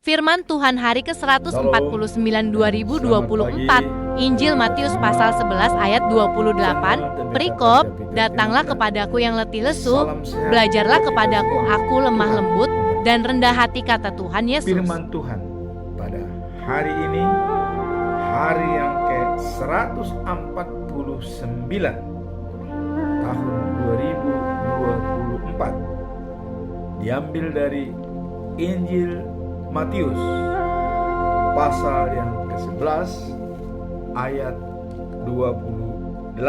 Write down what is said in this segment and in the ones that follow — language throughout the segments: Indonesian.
Firman Tuhan hari ke-149 2024, Injil Matius pasal 11 ayat 28, perikop, datanglah kepadaku yang letih lesu, belajarlah kepadaku, aku lemah lembut dan rendah hati, kata Tuhan Yesus. Firman Tuhan pada hari ini, hari yang ke-149 tahun 2024, diambil dari Injil Matius pasal yang ke-11 ayat 28.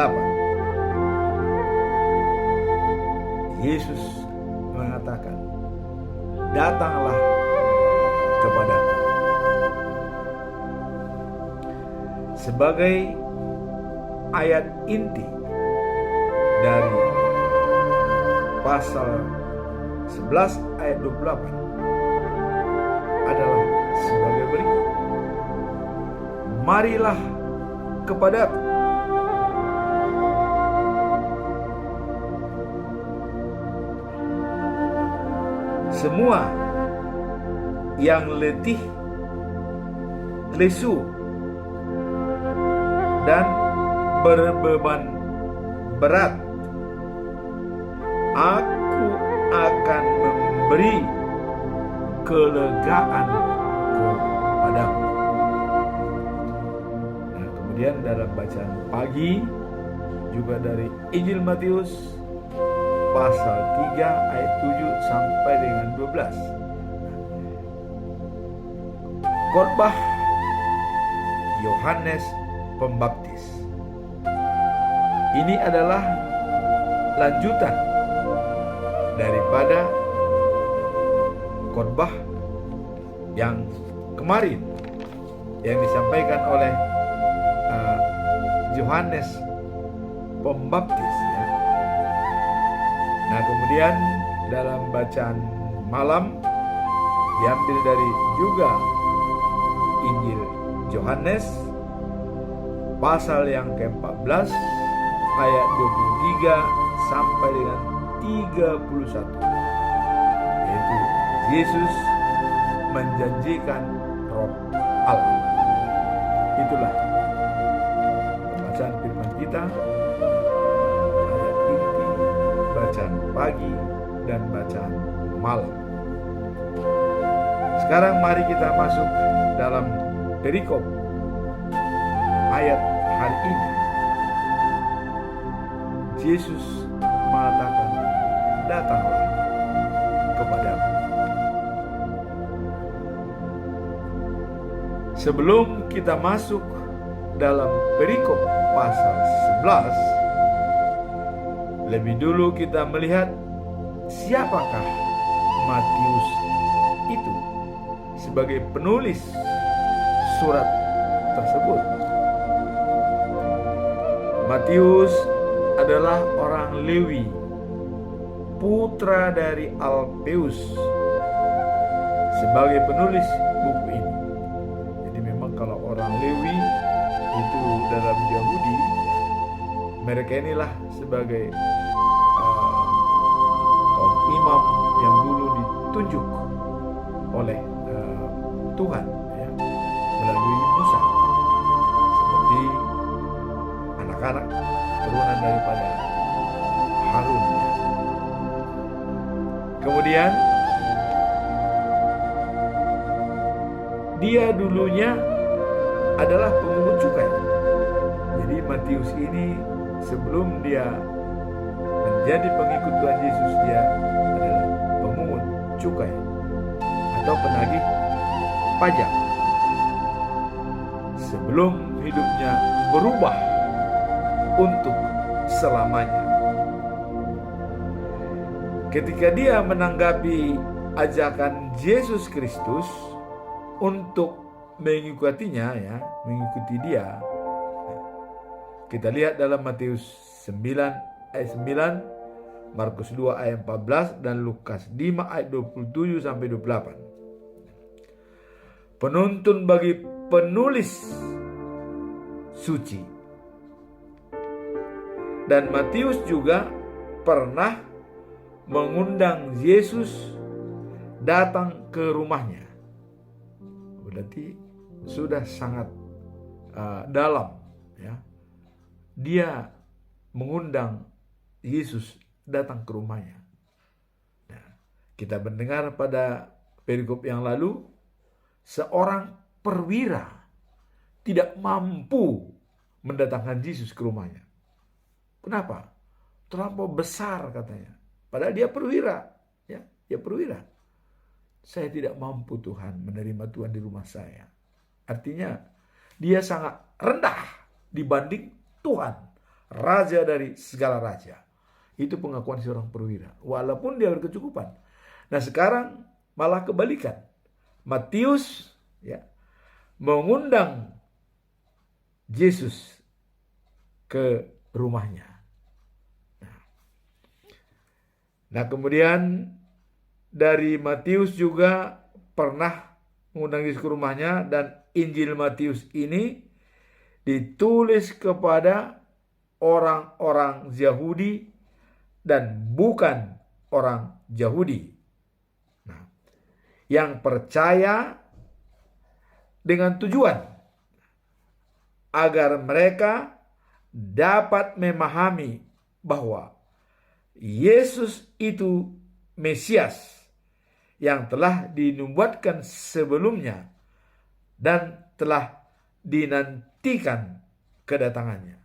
Yesus mengatakan, datanglah kepadaku. Sebagai ayat inti dari pasal 11 ayat 28 adalah sebagai berikut. Marilah kepadaku. Semua yang letih, lesu, dan berbeban berat, aku akan memberi kelegaan kepadamu. Nah, kemudian dalam bacaan pagi juga dari Injil Matius pasal 3 ayat 7 sampai dengan 12. Khotbah Yohanes Pembaptis. Ini adalah lanjutan daripada khotbah yang kemarin yang disampaikan oleh Yohanes Pembaptis, ya. Nah, kemudian dalam bacaan malam diambil dari juga Injil Yohanes pasal yang ke-14 ayat 23 sampai dengan 31, yaitu Yesus menjanjikan Roh Allah. Itulah pembacaan firman kita, ayat inti, bacaan pagi dan bacaan malam. Sekarang mari kita masuk dalam perikop ayat hari ini. Yesus mengatakan, datanglah kepadaku. Sebelum kita masuk dalam perikop pasal 11, lebih dulu kita melihat siapakah Matius itu sebagai penulis surat tersebut. Matius adalah orang Lewi, putra dari Alfeus, sebagai penulis buku ini. Jadi memang kalau orang Lewi itu dalam Yahudi, mereka inilah sebagai kaum imam yang dulu ditunjuk oleh Tuhan, ya, melalui Musa, seperti anak-anak turunan daripada Harun, ya. Kemudian dia dulunya adalah pemungut cukai. Jadi Matius ini sebelum dia menjadi pengikut Tuhan Yesus, dia adalah pemungut cukai atau penagih pajak. Sebelum hidupnya berubah untuk selamanya. Ketika dia menanggapi ajakan Yesus Kristus untuk mengikutinya, ya, mengikuti dia. Kita lihat dalam Matius 9 ayat 9, Markus 2 ayat 14 dan Lukas 5 ayat 27 sampai 28. Penuntun bagi penulis suci. Dan Matius juga pernah mengundang Yesus datang ke rumahnya. berarti sudah sangat dalam, ya. Dia mengundang Yesus datang ke rumahnya. Nah, kita mendengar pada perikop yang lalu, seorang perwira tidak mampu mendatangkan Yesus ke rumahnya. Kenapa? Terlampau besar katanya. Padahal dia perwira, ya, dia perwira. Saya tidak mampu Tuhan menerima Tuhan di rumah saya. Artinya dia sangat rendah dibanding Tuhan, Raja dari segala raja. Itu pengakuan seorang perwira, walaupun dia berkecukupan. Nah, sekarang malah kebalikan. Matius, ya, mengundang Yesus ke rumahnya. Nah, kemudian dari Matius juga pernah mengundang Yesus ke rumahnya, dan Injil Matius ini ditulis kepada orang-orang Yahudi dan bukan orang Yahudi. Nah, yang percaya dengan tujuan agar mereka dapat memahami bahwa Yesus itu Mesias yang telah dinubuatkan sebelumnya dan telah dinantikan kedatangannya.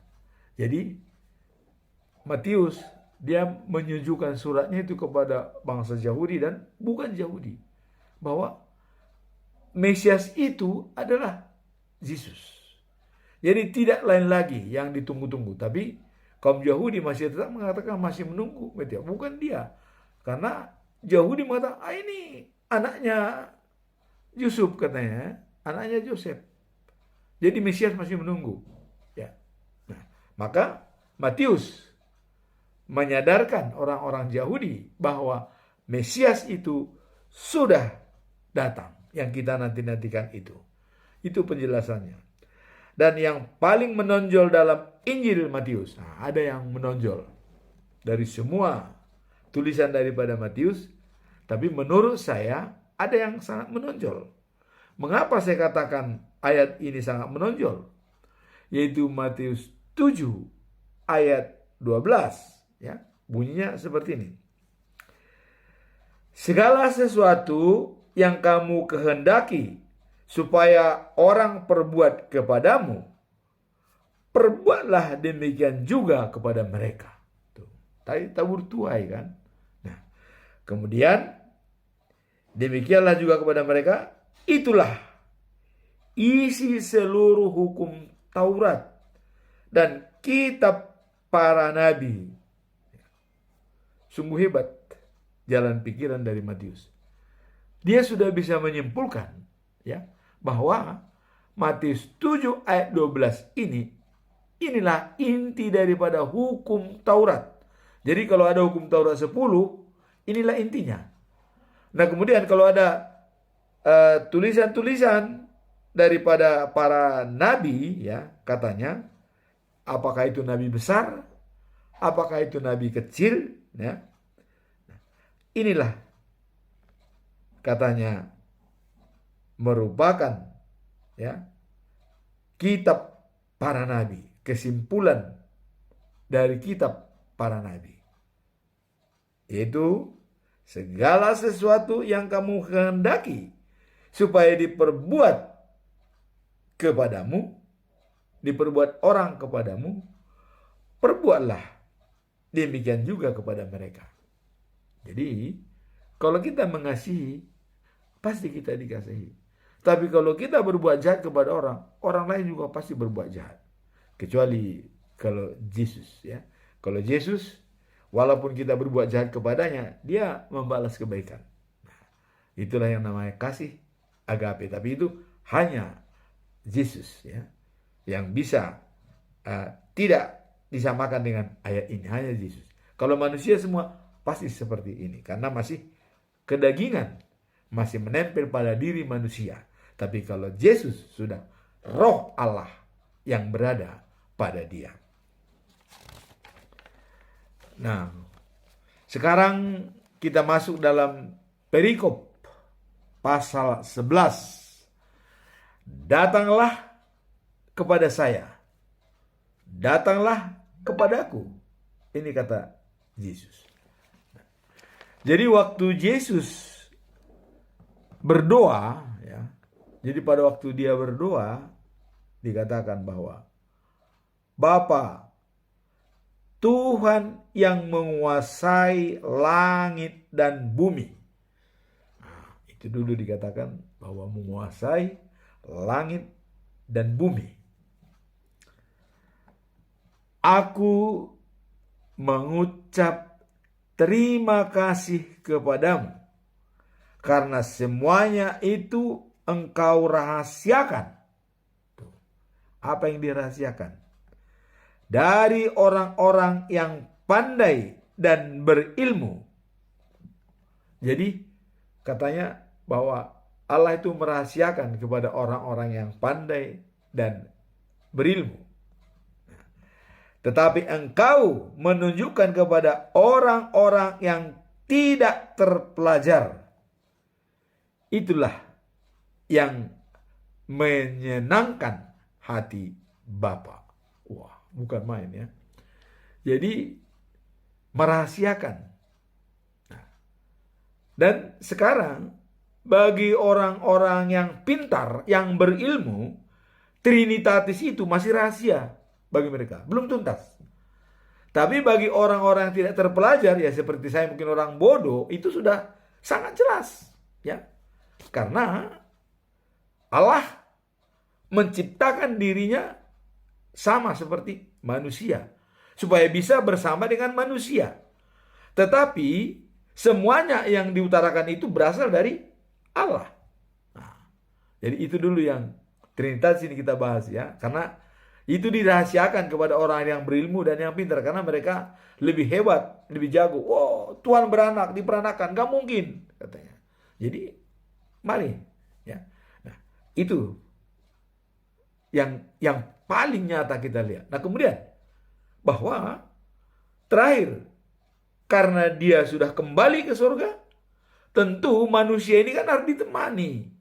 Jadi Matius dia menyujukan suratnya itu kepada bangsa Yahudi dan bukan Yahudi, bahwa Mesias itu adalah Yesus. Jadi tidak lain lagi yang ditunggu-tunggu, tapi kaum Yahudi masih tetap mengatakan masih menunggu, bukan dia. Karena Yahudi mengatakan, ini anaknya Yusuf katanya, anaknya Yosef. Jadi Mesias masih menunggu. Ya. Nah, maka Matius menyadarkan orang-orang Yahudi bahwa Mesias itu sudah datang, yang kita nanti-nantikan itu. Itu penjelasannya. Dan yang paling menonjol dalam Injil Matius, nah, ada yang menonjol dari semua tulisan daripada Matius, tapi menurut saya ada yang sangat menonjol. Mengapa saya katakan ayat ini sangat menonjol? Yaitu Matius 7 ayat 12, ya. Bunyinya seperti ini. Segala sesuatu yang kamu kehendaki supaya orang perbuat kepadamu, perbuatlah demikian juga kepada mereka. Tuh, tadi tabur tuai kan. Nah, kemudian demikianlah juga kepada mereka. Itulah isi seluruh hukum Taurat dan kitab para nabi. Sungguh hebat jalan pikiran dari Matius. Dia sudah bisa menyimpulkan, ya, bahwa Matius 7 ayat 12 inilah inti daripada hukum Taurat. Jadi kalau ada hukum Taurat 10, inilah intinya. Nah, kemudian kalau ada tulisan-tulisan daripada para nabi, ya, katanya, apakah itu nabi besar, apakah itu nabi kecil, ya. Inilah katanya merupakan, ya, kitab para nabi, kesimpulan dari kitab para nabi, yaitu segala sesuatu yang kamu kehendaki supaya diperbuat kepadamu, diperbuat orang kepadamu, perbuatlah demikian juga kepada mereka. Jadi kalau kita mengasihi, pasti kita dikasihi. Tapi kalau kita berbuat jahat kepada orang, orang lain juga pasti berbuat jahat. Kecuali kalau Yesus, ya. Kalau Yesus, walaupun kita berbuat jahat kepadanya, dia membalas kebaikan. Nah, itulah yang namanya kasih agape. Tapi itu hanya Yesus, ya, yang bisa tidak disamakan dengan ayat ini. Hanya Yesus. Kalau manusia semua pasti seperti ini, karena masih kedagingan, masih menempel pada diri manusia. Tapi kalau Yesus sudah roh Allah yang berada pada dia. Nah, sekarang kita masuk dalam perikop pasal 11 datanglah kepada saya, datanglah kepadaku. Ini kata Yesus. Jadi waktu Yesus berdoa, ya, jadi pada waktu dia berdoa dikatakan bahwa Bapa, Tuhan yang menguasai langit dan bumi. Nah, itu dulu dikatakan bahwa menguasai langit dan bumi. Aku mengucap terima kasih kepadamu karena semuanya itu engkau rahasiakan. Tuh. Apa yang dirahasiakan? Dari orang-orang yang pandai dan berilmu. Jadi katanya bahwa Allah itu merahasiakan kepada orang-orang yang pandai dan berilmu. Tetapi engkau menunjukkan kepada orang-orang yang tidak terpelajar. Itulah yang menyenangkan hati Bapa. Wah, bukan main ya. Jadi merahasiakan. Nah, dan sekarang bagi orang-orang yang pintar, yang berilmu, Trinitatis itu masih rahasia bagi mereka, belum tuntas. Tapi bagi orang-orang yang tidak terpelajar, ya seperti saya mungkin orang bodoh, itu sudah sangat jelas, ya. Karena Allah menciptakan dirinya sama seperti manusia, supaya bisa bersama dengan manusia. Tetapi semuanya yang diutarakan itu berasal dari Allah. Nah, jadi itu dulu yang Trinitas ini kita bahas ya, karena itu dirahasiakan kepada orang yang berilmu dan yang pintar, karena mereka lebih hebat, lebih jago. Oh, Tuhan beranak, diperanakan, gak mungkin katanya. Jadi mari ya. Nah, itu yang paling nyata kita lihat. Nah, kemudian bahwa terakhir, karena dia sudah kembali ke surga, tentu manusia ini kan harus ditemani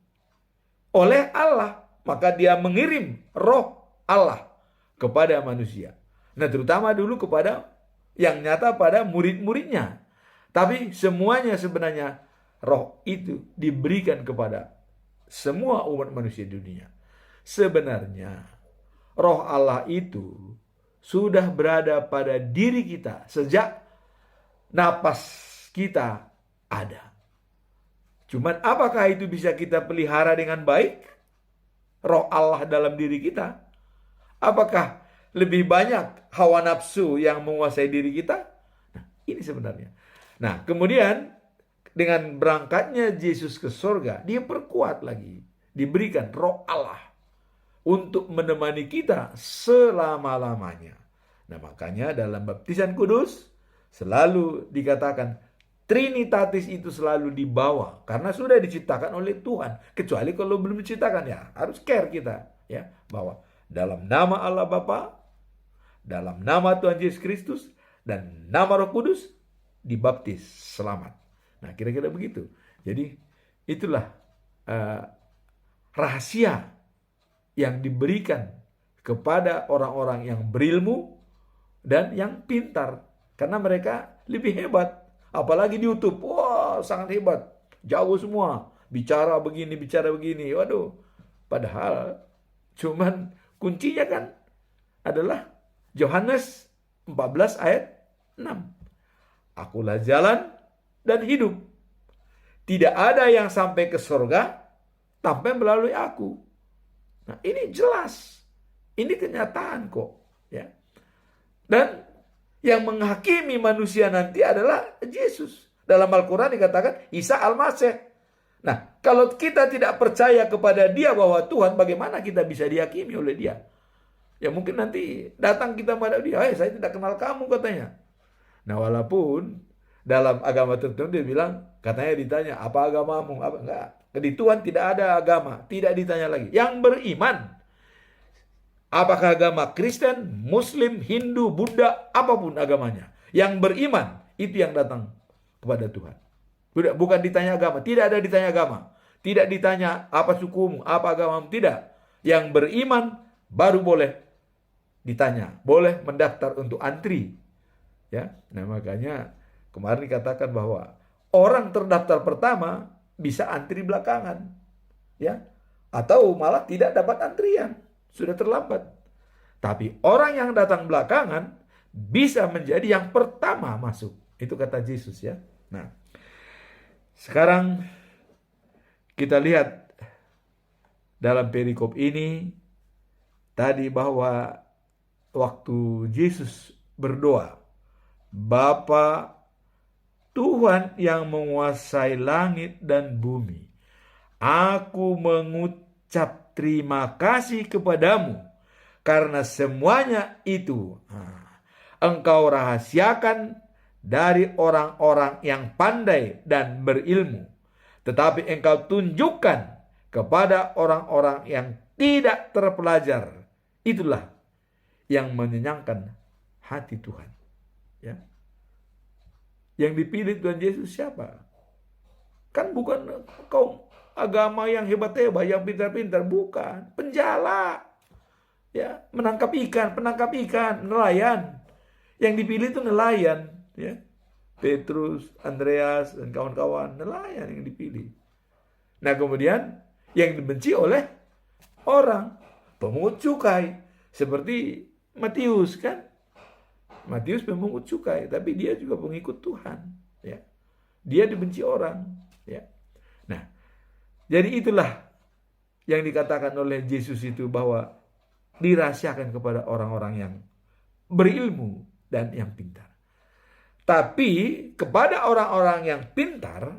oleh Allah, maka dia mengirim roh Allah kepada manusia. Nah, terutama dulu kepada yang nyata pada murid-muridnya. Tapi semuanya sebenarnya roh itu diberikan kepada semua umat manusia di dunia. Sebenarnya roh Allah itu sudah berada pada diri kita sejak napas kita ada. Cuman apakah itu bisa kita pelihara dengan baik? Roh Allah dalam diri kita? Apakah lebih banyak hawa nafsu yang menguasai diri kita? Nah, ini sebenarnya. Nah, kemudian dengan berangkatnya Yesus ke surga, dia perkuat lagi. Diberikan roh Allah untuk menemani kita selama-lamanya. Nah, makanya dalam baptisan kudus selalu dikatakan Trinitatis itu selalu dibawa. Karena sudah diciptakan oleh Tuhan. Kecuali kalau belum diciptakan, ya harus care kita. Ya, bahwa dalam nama Allah Bapa, dalam nama Tuhan Yesus Kristus, dan nama Roh Kudus, dibaptis selamat. Nah, kira-kira begitu. Jadi, itulah rahasia yang diberikan kepada orang-orang yang berilmu dan yang pintar. Karena mereka lebih hebat. Apalagi di YouTube. Wah, sangat hebat. Jauh semua. Bicara begini. Waduh. Padahal, cuman kuncinya kan adalah Yohanes 14 ayat 6. Akulah jalan dan hidup. Tidak ada yang sampai ke surga tanpa melalui aku. Nah, ini jelas. Ini kenyataan kok. Ya. Dan yang menghakimi manusia nanti adalah Yesus. Dalam Al-Quran dikatakan Isa Al-Masih. Nah, kalau kita tidak percaya kepada dia bahwa Tuhan, bagaimana kita bisa dihakimi oleh dia? Ya mungkin nanti datang kita pada dia, saya tidak kenal kamu katanya. Nah, walaupun dalam agama tertentu dia bilang, katanya ditanya, apa agamamu? Apa? Enggak. Di Tuhan tidak ada agama, tidak ditanya lagi. Yang beriman, apakah agama Kristen, Muslim, Hindu, Buddha, apapun agamanya. Yang beriman, itu yang datang kepada Tuhan. Bukan ditanya agama. Tidak ada ditanya agama. Tidak ditanya apa sukumu, apa agamamu. Tidak. Yang beriman baru boleh ditanya, boleh mendaftar untuk antri. Ya, nah makanya kemarin dikatakan bahwa orang terdaftar pertama bisa antri belakangan, ya, atau malah tidak dapat antrian, sudah terlambat. Tapi orang yang datang belakangan bisa menjadi yang pertama masuk. Itu kata Yesus, ya. Nah, sekarang kita lihat dalam perikop ini tadi bahwa waktu Yesus berdoa, Bapa Tuhan yang menguasai langit dan bumi, aku mengucap terima kasih kepadamu karena semuanya itu Engkau rahasiakan dari orang-orang yang pandai dan berilmu, tetapi Engkau tunjukkan kepada orang-orang yang tidak terpelajar. Itulah yang menyenangkan hati Tuhan. Ya. Yang dipilih Tuhan Yesus siapa? Kan bukan kaum agama yang hebat-hebat, yang pintar-pintar, bukan. Penjala. Ya, penangkap ikan, nelayan. Yang dipilih itu nelayan, ya. Petrus, Andreas, dan kawan-kawan, nelayan yang dipilih. Nah, kemudian yang dibenci oleh orang, pemungut cukai, seperti Matius, kan? Matius pemungut cukai, tapi dia juga pengikut Tuhan, ya. Dia dibenci orang, ya. Nah, jadi itulah yang dikatakan oleh Yesus itu, bahwa dirahasiakan kepada orang-orang yang berilmu dan yang pintar. Tapi kepada orang-orang yang pintar,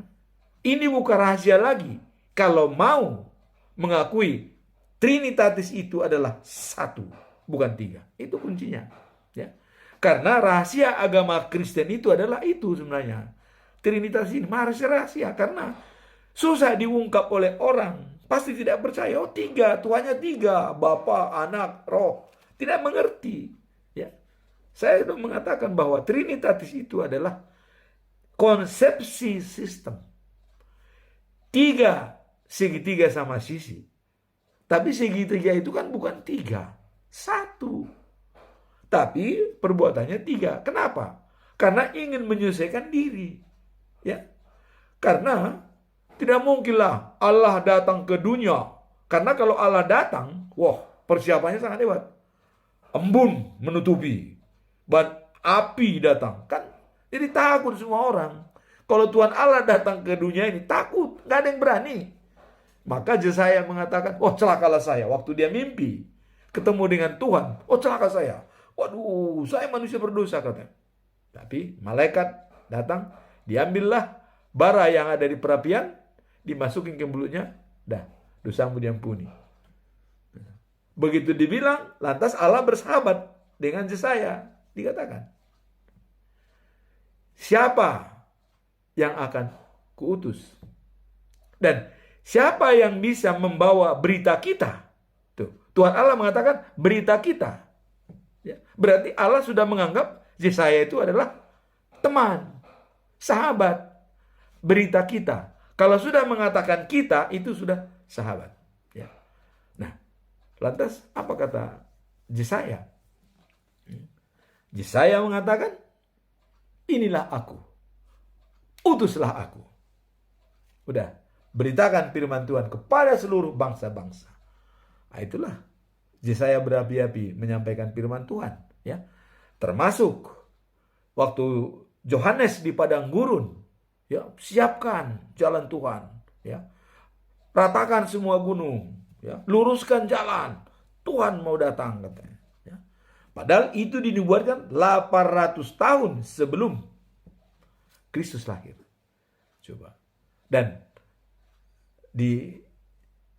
ini bukan rahasia lagi. Kalau mau mengakui Trinitatis itu adalah satu, bukan tiga. Itu kuncinya, ya. Karena rahasia agama Kristen itu adalah itu sebenarnya. Trinitas ini rahasia, karena susah diungkap oleh orang. Pasti tidak percaya, oh tiga, Tuhannya tiga, Bapa, Anak, Roh. Tidak mengerti, ya. Saya sudah mengatakan bahwa Trinitatis itu adalah konsepsi sistem. Tiga, segitiga sama sisi. Tapi segitiga itu kan bukan tiga, satu. Tapi perbuatannya tiga. Kenapa? Karena ingin menyelesaikan diri. Ya. Karena tidak mungkinlah Allah datang ke dunia. Karena kalau Allah datang, wah, persiapannya sangat hebat. Embun menutupi. Api datang. Kan jadi takut semua orang. Kalau Tuhan Allah datang ke dunia ini, takut. Nggak ada yang berani. Maka Yesaya mengatakan, oh celakalah saya. Waktu dia mimpi, ketemu dengan Tuhan. Oh celaka saya. Waduh, saya manusia berdosa, katanya. Tapi malaikat datang, diambillah bara yang ada di perapian, dimasukin ke mulutnya, dah, dosamu diampuni. Begitu dibilang, lantas Allah bersahabat dengan Yesaya. Dikatakan, siapa yang akan kuutus? Dan siapa yang bisa membawa berita kita? Tuh, Tuhan Allah mengatakan berita kita. Ya, berarti Allah sudah menganggap Yesaya itu adalah teman, sahabat, berita kita. Kalau sudah mengatakan kita, itu sudah sahabat. Ya. Nah, lantas apa kata Yesaya? Yesaya mengatakan, inilah aku, utuslah aku. Udah, beritakan firman Tuhan kepada seluruh bangsa-bangsa. Nah, itulah Yesaya berapi-api menyampaikan firman Tuhan, ya. Termasuk waktu Yohanes di padang gurun, ya, siapkan jalan Tuhan, ya. Ratakan semua gunung, ya. Luruskan jalan. Tuhan mau datang, katanya, ya. Padahal itu dinubuatkan 800 tahun sebelum Kristus lahir. Coba. Dan di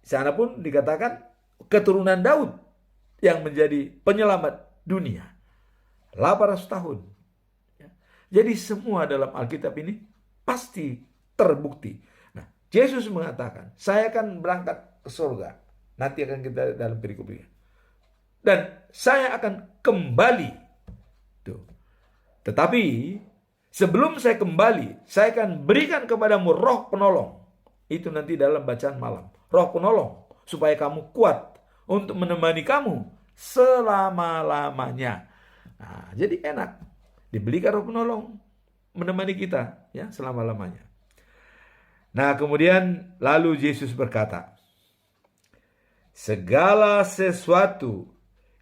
sana pun dikatakan keturunan Daud yang menjadi penyelamat dunia. 800 tahun. Jadi semua dalam Alkitab ini pasti terbukti. Nah, Yesus mengatakan, saya akan berangkat ke surga. Nanti akan kita dalam perikop ini. Dan saya akan kembali. Tuh. Tetapi sebelum saya kembali, saya akan berikan kepadamu roh penolong. Itu nanti dalam bacaan malam. Roh penolong supaya kamu kuat untuk menemani kamu selama-lamanya. Nah, jadi enak. Diberikan Roh Penolong menemani kita ya selama-lamanya. Nah, kemudian lalu Yesus berkata, segala sesuatu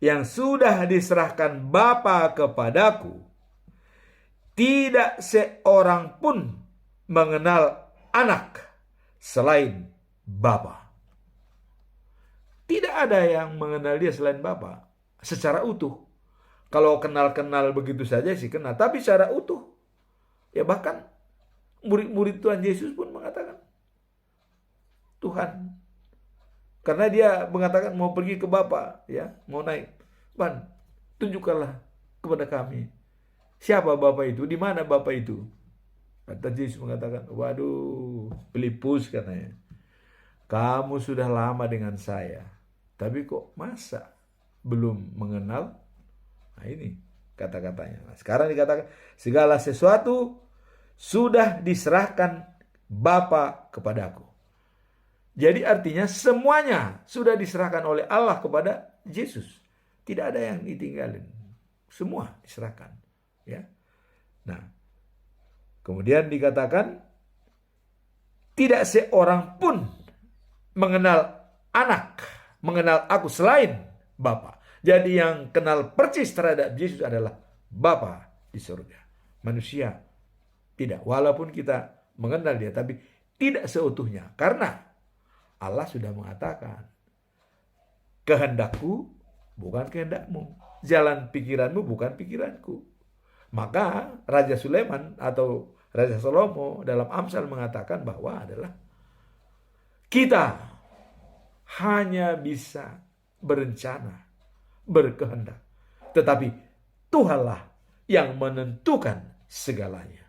yang sudah diserahkan Bapa kepadaku, tidak seorang pun mengenal anak selain Bapa. Tidak ada yang mengenal dia selain Bapa secara utuh. Kalau kenal-kenal begitu saja sih kenal, tapi secara utuh. Ya bahkan murid-murid Tuhan Yesus pun mengatakan Tuhan. Karena dia mengatakan mau pergi ke Bapa, ya, mau naik. Tuhan, tunjukkanlah kepada kami siapa Bapa itu, di mana Bapa itu. Kata Yesus mengatakan, waduh, Filipus katanya, kamu sudah lama dengan saya, tapi kok masa belum mengenal? Nah ini kata-katanya. Nah, sekarang dikatakan segala sesuatu sudah diserahkan Bapa kepadaku. Jadi artinya semuanya sudah diserahkan oleh Allah kepada Yesus. Tidak ada yang ditinggalin. Semua diserahkan. Ya. Nah, kemudian dikatakan tidak seorang pun mengenal anak, mengenal aku selain Bapa. Jadi yang kenal persis terhadap Yesus adalah Bapa di surga. Manusia tidak. Walaupun kita mengenal dia, tapi tidak seutuhnya. Karena Allah sudah mengatakan, kehendakku bukan kehendakmu, jalan pikiranmu bukan pikiranku. Maka Raja Sulaiman atau Raja Salomo dalam Amsal mengatakan bahwa adalah kita hanya bisa berencana, berkehendak, tetapi Tuhanlah yang menentukan segalanya.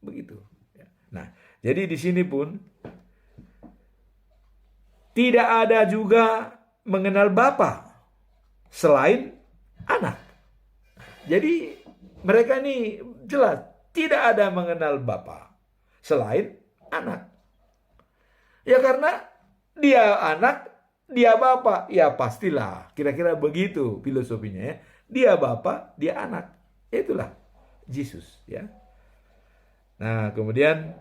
Begitu. Nah, jadi di sini pun tidak ada juga mengenal Bapa selain anak. Jadi mereka ini jelas tidak ada mengenal Bapa selain anak. Ya karena dia anak, dia Bapa. Ya pastilah, kira-kira begitu filosofinya ya. Dia Bapa, dia anak. Itulah Yesus ya. Nah, kemudian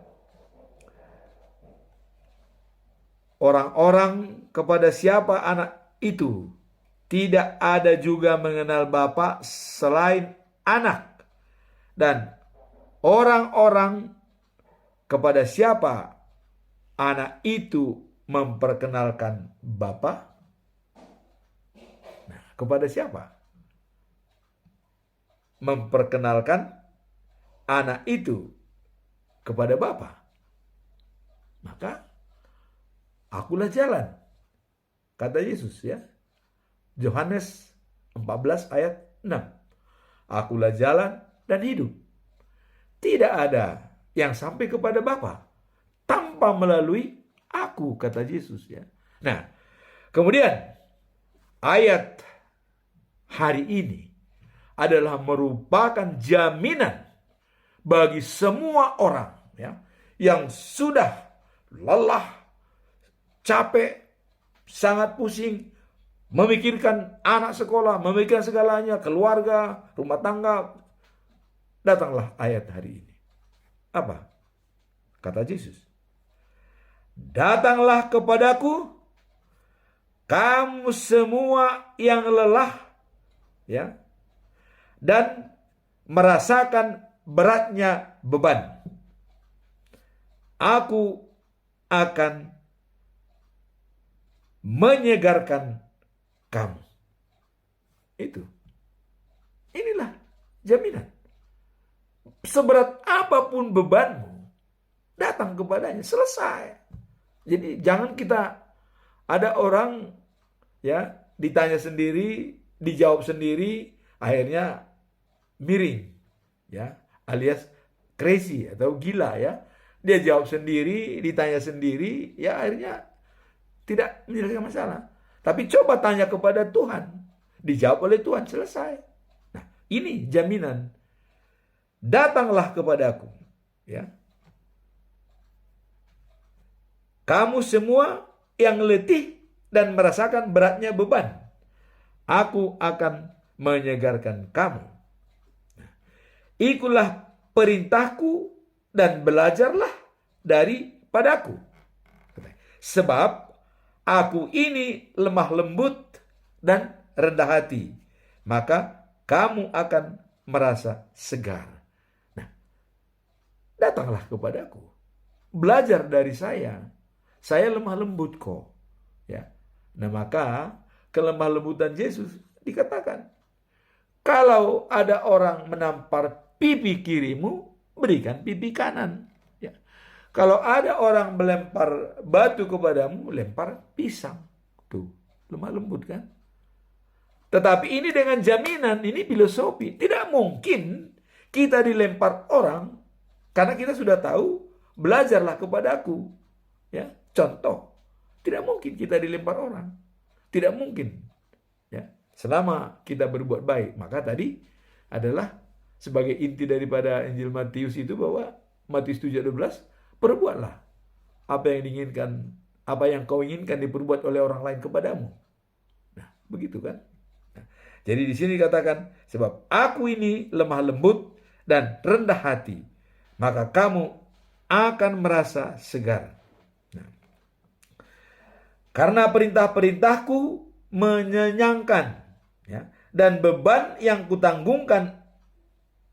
orang-orang kepada siapa anak itu tidak ada juga mengenal Bapa selain anak. Dan orang-orang kepada siapa anak itu memperkenalkan Bapa. Nah, kepada siapa? Memperkenalkan anak itu kepada Bapa. Maka akulah jalan, kata Yesus ya. Yohanes 14 ayat 6. Akulah jalan dan hidup. Tidak ada yang sampai kepada Bapa tanpa melalui aku, kata Yesus ya. Nah, kemudian ayat hari ini adalah merupakan jaminan bagi semua orang ya yang sudah lelah, capek, sangat pusing, memikirkan anak sekolah, memikirkan segalanya, keluarga, rumah tangga. Datanglah ayat hari ini. Apa? Kata Yesus. Datanglah kepadaku, kamu semua yang lelah, ya, dan merasakan beratnya beban. Aku akan menyegarkan kamu. Itu. Inilah jaminan. Seberat apapun bebanmu, datang kepadanya, selesai. Jadi jangan kita, ada orang ya ditanya sendiri, dijawab sendiri, akhirnya miring, ya, alias crazy atau gila ya. Dia jawab sendiri, ditanya sendiri, ya akhirnya tidak menyelesaikan masalah. Tapi coba tanya kepada Tuhan, dijawab oleh Tuhan, selesai. Nah, ini jaminan. Datanglah kepadaku, ya. Kamu semua yang letih dan merasakan beratnya beban. Aku akan menyegarkan kamu. Ikutlah perintahku dan belajarlah daripadaku. Sebab aku ini lemah lembut dan rendah hati, maka kamu akan merasa segar. Nah, datanglah kepadaku, belajar dari saya lemah lembut kok. Ya, nah maka kelemah lembutan Yesus dikatakan, kalau ada orang menampar pipi kirimu, berikan pipi kanan. Ya. Kalau ada orang melempar batu kepadamu, lempar pisang. Tuh, lemah lembut kan? Tetapi ini dengan jaminan, ini filosofi. Tidak mungkin kita dilempar orang, karena kita sudah tahu, belajarlah kepadaku. Ya, contoh, tidak mungkin kita dilempar orang. Tidak mungkin. Ya, selama kita berbuat baik. Maka tadi adalah sebagai inti daripada Injil Matius itu, bahwa Matius 7:12, perbuatlah apa yang diinginkan, apa yang kau inginkan diperbuat oleh orang lain kepadamu. Nah, begitu kan? Nah, jadi di sini dikatakan, sebab aku ini lemah lembut dan rendah hati, maka kamu akan merasa segar. Nah, karena perintah-perintahku menyenyangkan, ya, dan beban yang kutanggungkan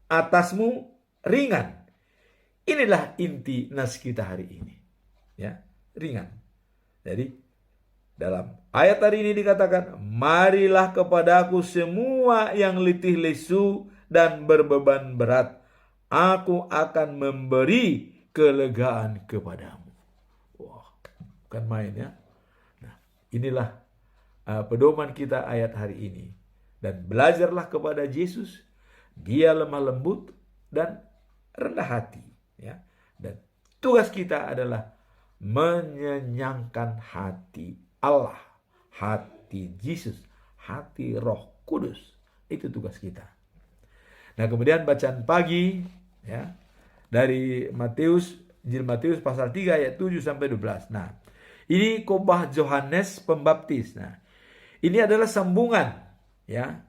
atasmu ringan. Inilah inti nas kita hari ini. Ya, ringan. Jadi dalam ayat hari ini dikatakan, marilah kepadaku semua yang letih lesu dan berbeban berat. Aku akan memberi kelegaan kepadamu. Wah, bukan main ya. Nah, inilah pedoman kita ayat hari ini. Dan belajarlah kepada Yesus. Dia lemah lembut dan rendah hati, ya. Dan tugas kita adalah menyenangkan hati Allah, hati Yesus, hati Roh Kudus. Itu tugas kita. Nah, kemudian bacaan pagi, ya, dari Matius, Injil Matius pasal 3 ayat 7 sampai 12. Nah, ini khotbah Yohanes Pembaptis. Nah, ini adalah sambungan, ya,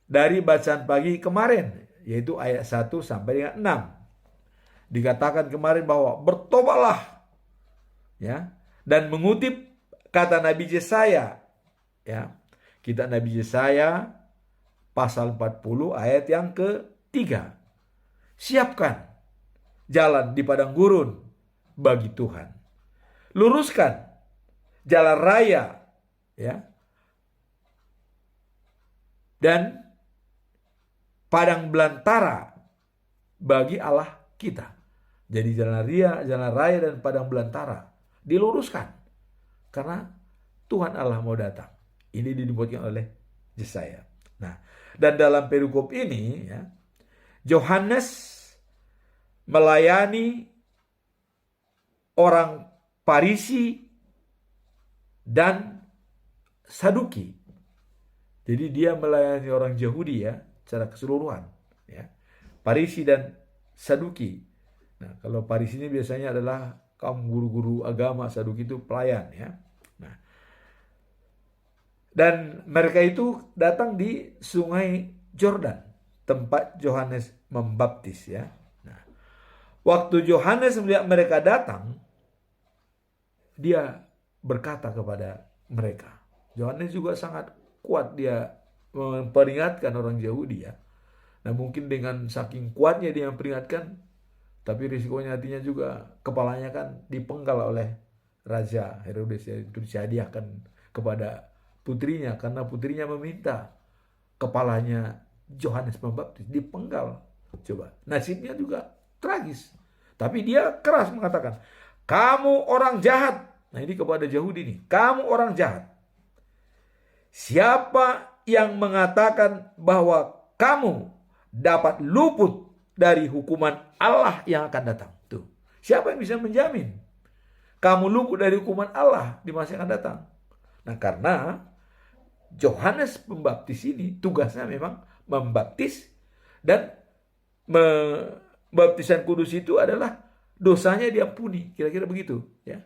dari bacaan pagi kemarin, yaitu ayat 1 sampai dengan 6. Dikatakan kemarin bahwa bertobatlah, ya, dan mengutip kata Nabi Yesaya, ya. Kitab Nabi Yesaya pasal 40 ayat yang ke-3. Siapkan jalan di padang gurun bagi Tuhan. Luruskan jalan raya, ya. Dan padang belantara bagi Allah kita. Jadi jalan raya dan padang belantara diluruskan, karena Tuhan Allah mau datang. Ini dibuatkan oleh Yesaya. Nah, dan dalam perikop ini, ya, Yohanes melayani orang Farisi dan Saduki. Jadi dia melayani orang Yahudi, ya, secara keseluruhan, ya. Farisi dan Saduki. Nah, kalau Farisi ini biasanya adalah kaum guru-guru agama, Saduki itu pelayan, ya. Nah, dan mereka itu datang di Sungai Yordan, tempat Yohanes membaptis, ya. Nah, waktu Yohanes melihat mereka datang, dia berkata kepada mereka. Yohanes juga sangat kuat, dia memperingatkan orang Yahudi, ya. Nah, mungkin dengan saking kuatnya dia memperingatkan, tapi risikonya hatinya juga, kepalanya kan dipenggal oleh Raja Herodes, ya, itu dihadiahkan kepada putrinya, karena putrinya meminta kepalanya Yohanes Pembaptis dipenggal. Coba, nasibnya juga tragis. Tapi dia keras mengatakan, kamu orang jahat. Nah, ini kepada Yahudi nih, kamu orang jahat. Siapa yang mengatakan bahwa kamu dapat luput dari hukuman Allah yang akan datang? Tuh, siapa yang bisa menjamin kamu luput dari hukuman Allah di masa yang akan datang? Nah, karena Yohanes Pembaptis ini tugasnya memang membaptis, dan baptisan kudus itu adalah dosanya diampuni, kira-kira begitu, ya.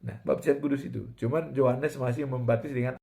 Nah, baptisan kudus itu. Cuman Yohanes masih membaptis dengan